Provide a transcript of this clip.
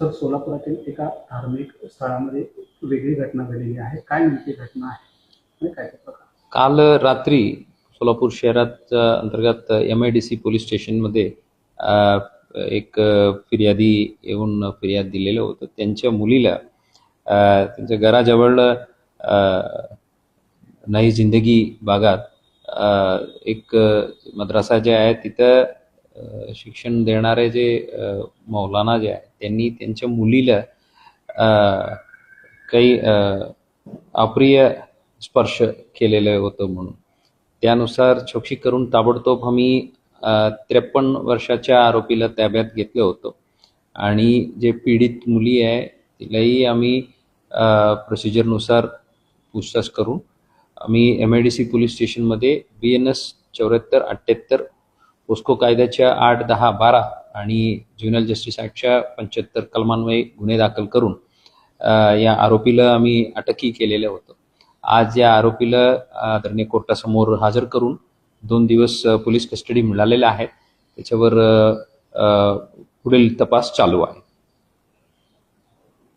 Sir, सोलापुरातील एका धार्मिक स्थळामध्ये वेगळी घटना घडलेली आहे. काय नेमकी घटना आहे आणि काय ते प्रकार? काल रात्री सोलापूर शहरात अंतर्गत MIDC पोलीस स्टेशनमध्ये एक फिर्यादी येऊन फिर्याद दिलेलं होतं. त्यांच्या मुलीला त्यांच्या घराजवळ नई जिंदगी भागात एक मद्रासा जे आहे तिथं शिक्षण देणारे जे मौलाना जे आहे त्यांनी त्यांच्या मुलीला काही अप्रिय स्पर्श केलेलं होतं म्हणून त्यानुसार चौकशी करून ताबडतोब आम्ही 53 वर्षाच्या आरोपीला ताब्यात घेतलं होतं आणि जे पीडित मुली आहे तिलाही आम्ही प्रोसिजरनुसार पूछताछ करून आम्ही MIDC पोलीस स्टेशनमध्ये BNS 7478 पोस्को कायद्याच्या 8, 10, 12 आणि ज्युव्हेनाइल जस्टिस ॲक्टच्या 75 कलमान्वये गुन्हे दाखल करून या आरोपीला आम्ही अटकही केलेलं होतं. आज या आरोपीला आदरणीय कोर्टासमोर हजर करून 2 दिवस पोलीस कस्टडी मिळालेल्या आहेत. त्याच्यावर पुढील तपास चालू आहे.